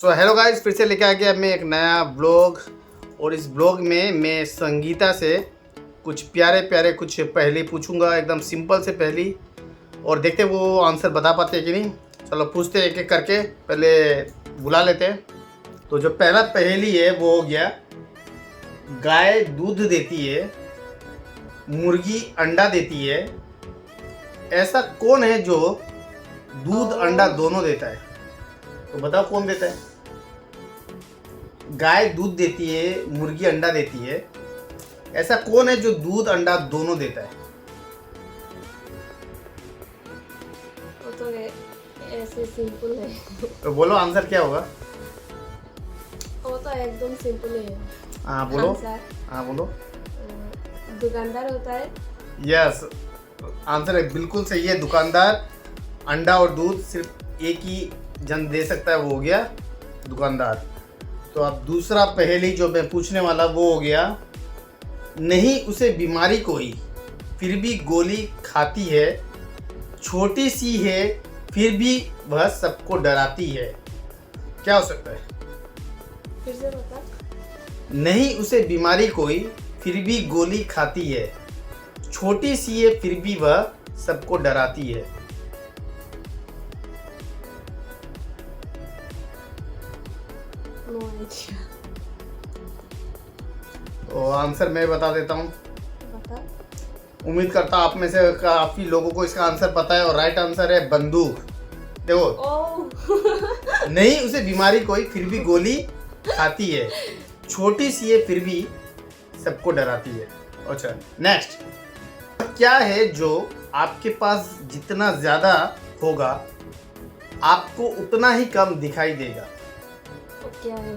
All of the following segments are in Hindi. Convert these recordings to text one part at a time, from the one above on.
सो हेलो गाइस, फिर से लेके आ गया मैं एक नया ब्लॉग। और इस ब्लॉग में मैं संगीता से कुछ प्यारे प्यारे कुछ पहेली पूछूंगा, एकदम सिंपल से पहेली। और देखते वो आंसर बता पाते हैं कि नहीं। चलो पूछते एक एक करके, पहले बुला लेते हैं। तो जो पहला पहेली है वो हो गया, गाय दूध देती है, मुर्गी अंडा देती है, ऐसा कौन है जो दूध अंडा दोनों देता है? तो बताओ कौन देता है? गाय दूध देती है, मुर्गी अंडा देती है, ऐसा कौन है जो दूध अंडा दोनों देता है? वो तो ऐसे सिंपल है। तो बोलो आंसर क्या होगा? वो तो एकदम सिंपल है। हाँ बोलो। आंसर हाँ बोलो। दुकानदार होता है। यस, आंसर है बिल्कुल सही है। दुकानदार। अंडा और दूध सिर्फ एक ही जन दे सकता है, वो हो गया दुकानदार। तो अब दूसरा पहेली जो मैं पूछने वाला वो हो गया, नहीं उसे बीमारी कोई फिर भी गोली खाती है, छोटी सी है फिर भी वह सबको डराती है। क्या हो सकता है? फिर से बता। नहीं उसे बीमारी कोई फिर भी गोली खाती है, छोटी सी है फिर भी वह सबको डराती है। No idea. तो आंसर मैं बता देता हूँ। बता। उम्मीद करता हूँ आप में से काफी लोगों को इसका आंसर पता है, और राइट आंसर है बंदूक। देखो, ओह। नहीं उसे बीमारी कोई फिर भी गोली खाती है, छोटी सी है फिर भी सबको डराती है। अच्छा नेक्स्ट, क्या है जो आपके पास जितना ज्यादा होगा आपको उतना ही कम दिखाई देगा? वो क्या है?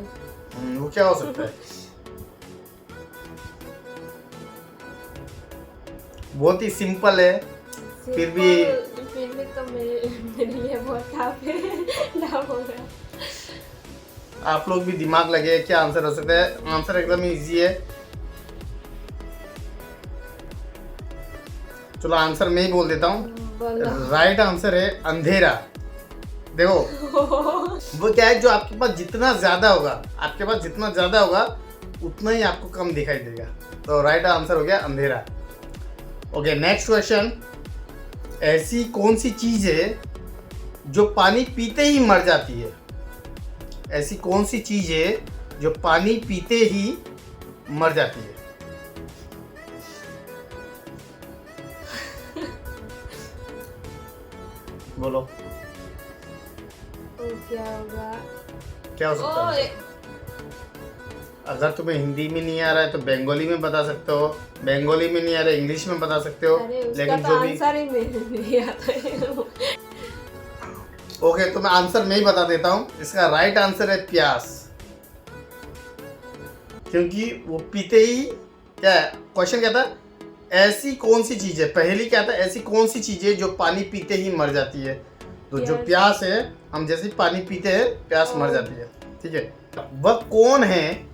वो क्या हो सकता है? बहुत ही सिंपल है, फिर भी तो मेरे लिए बहुत टफ है। टफ हो गया। आप लोग भी दिमाग लगे। क्या आंसर हो सकता है? आंसर एकदम इजी है। चलो आंसर मैं ही बोल देता हूँ। राइट आंसर है अंधेरा। देखो वो क्या है, जो आपके पास जितना ज्यादा होगा, आपके पास जितना ज्यादा होगा उतना ही आपको कम दिखाई देगा। तो राइट आंसर हो गया अंधेरा। ओके नेक्स्ट क्वेश्चन, ऐसी कौन सी चीज है जो पानी पीते ही मर जाती है? ऐसी कौन सी चीज है जो पानी पीते ही मर जाती है? बोलो तो क्या होगा? क्या हो सकता है? अगर तुम्हें हिंदी में नहीं आ रहा है तो बंगाली में बता सकते हो, बंगाली में नहीं आ रहा है इंग्लिश में बता सकते हो। लेकिन जो भी आंसर ही नहीं आता है। ओके तो मैं आंसर मैं ही बता देता हूँ। इसका राइट आंसर है प्यास, क्योंकि वो पीते ही क्या है, क्वेश्चन क्या था? ऐसी कौन सी चीज है, पहली क्या था? ऐसी कौन सी चीज है जो पानी पीते ही मर जाती है? तो जो प्यास है, हम जैसे पानी पीते हैं प्यास मर जाती है। ठीक है, वह कौन है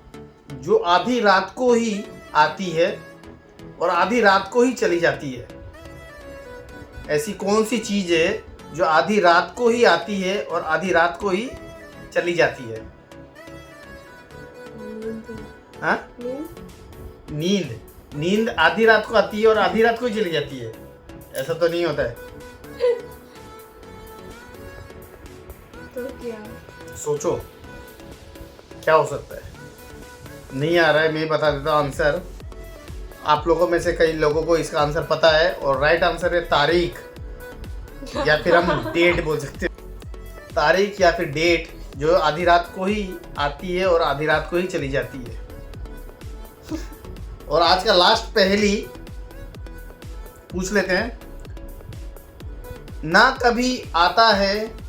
जो आधी रात को ही आती है और आधी रात को ही चली जाती है? ऐसी कौन सी चीज है जो आधी रात को ही आती है और आधी रात को ही चली जाती है? हाँ, नींद। नींद आधी रात को आती है और आधी रात को ही चली जाती है? ऐसा तो नहीं होता है। तो क्या? सोचो क्या हो सकता है। नहीं आ रहा है, मैं बता देता हूँ आंसर। आप लोगों में से कई लोगों को इसका आंसर पता है, और राइट आंसर है तारीख, या फिर हम डेट बोल सकते हैं। तारीख या फिर डेट, जो आधी रात को ही आती है और आधी रात को ही चली जाती है। और आज का लास्ट पहेली पूछ लेते हैं। ना कभी आता है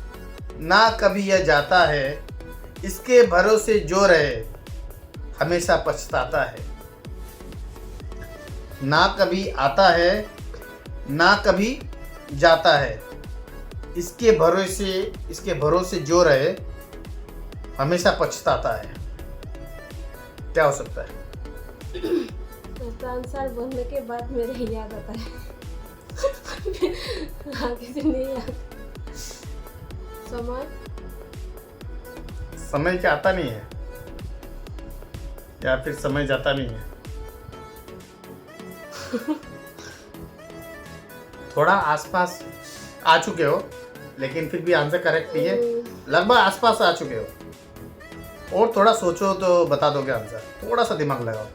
ना कभी यह जाता है, इसके भरोसे जो रहे हमेशा पछताता है। ना कभी आता है ना कभी जाता है, इसके भरोसे जो रहे हमेशा पछताता है। क्या हो सकता है? आंसर बोलने के बाद मेरे याद आता है। आगे से नहीं याद। समय समय क्या आता नहीं है या फिर समय जाता नहीं है? थोड़ा आसपास आ चुके हो, लेकिन फिर भी आंसर करेक्ट नहीं है। लगभग आसपास आ चुके हो और थोड़ा सोचो तो बता दोगे आंसर। थोड़ा सा दिमाग लगाओ।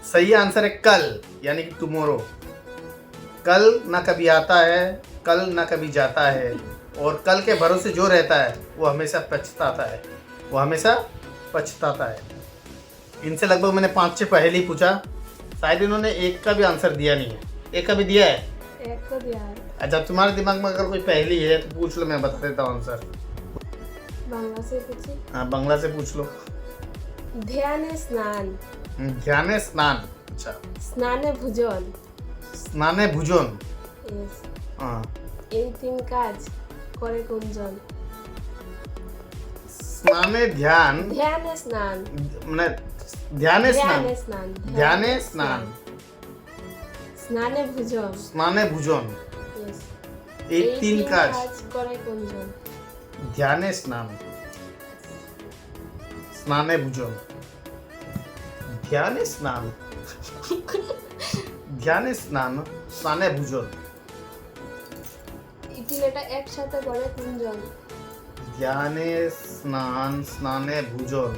सही आंसर है कल, यानी कि टुमारो। कल ना कभी आता है, कल ना कभी जाता है, और कल के भरोसे जो रहता है वो हमेशा पछताता है, वो हमेशा पछताता है। इनसे लगभग मैंने 5-6 पहेली पूछा, शायद इन्होंने एक का भी आंसर दिया नहीं है। एक का भी दिया है? एक को दिया है। अच्छा, तुम्हारे दिमाग में अगर कोई पहेली है तो पूछ लो, मैं बता देता हूँ आंसर। बांग्ला से पूछी। हाँ, बांग्ला से पूछ लो। ध्याने स्नान। ध्याने स्नान। अच्छा, स्नाने भोजन। स्नाने भोजन। यस। हाँ, এই তিন কাজ করে কোনজন? स्नाने ध्यान, ধ্যানে স্নান। মানে ধ্যানে স্নান, ধ্যানে স্নান। ধ্যানে স্নান, স্নানে ভোজন। স্নানে ভোজন। यस। এই তিন কাজ করে কোনজন? ধ্যানে স্নান, স্নানে ভোজন। ধ্যানে স্নান, ধ্যানে স্নান, স্নানে ভোজন। এই তিনটা একসাথে করে কোনজন? ধ্যানে স্নান, স্নানে ভোজন,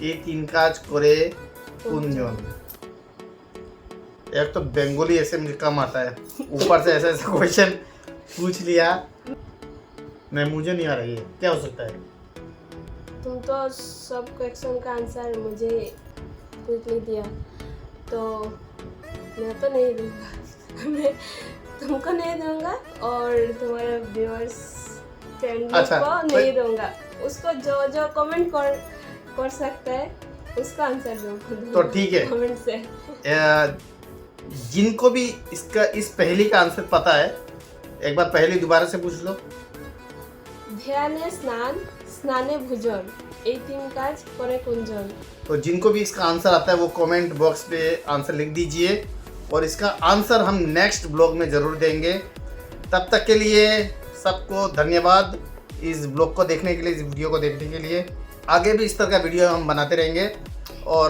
এই তিন কাজ করে कुंजन। एक तो बंगाली ऐसे मुझे कम आता है, ऊपर से ऐसा ऐसा क्वेश्चन पूछ लिया। नहीं, मुझे नहीं आ रही है, क्या हो सकता है? तुम तो सब क्वेश्चन का आंसर मुझे पूछ नहीं दिया, तो मैं तो नहीं दूंगा। मैं तुमको नहीं दूंगा और तुम्हारे व्यूअर्स फ्रेंड अच्छा, को नहीं दूंगा। उसको जो जो कमेंट कर सकता है उसका आंसर दूंगा। तो ठीक है, कमेंट से। जिनको भी इसका इस पहेली का आंसर पता है, एक बार पहेली दोबारा से पूछ लो। ध्याने स्नान, स्नाने भोजन, এই তিন কাজ করে কোনজন? तो जिनको भी इसका आंसर आता है वो कमेंट बॉक्स पे आंसर लिख दीजिए, और इसका आंसर हम नेक्स्ट ब्लॉग में ज़रूर देंगे। तब तक के लिए सबको धन्यवाद, इस ब्लॉग को देखने के लिए, इस वीडियो को देखने के लिए। आगे भी इस तरह का वीडियो हम बनाते रहेंगे, और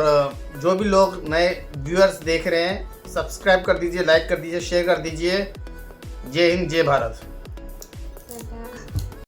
जो भी लोग नए व्यूअर्स देख रहे हैं, सब्सक्राइब कर दीजिए, लाइक कर दीजिए, शेयर कर दीजिए। जय हिंद, जय भारत।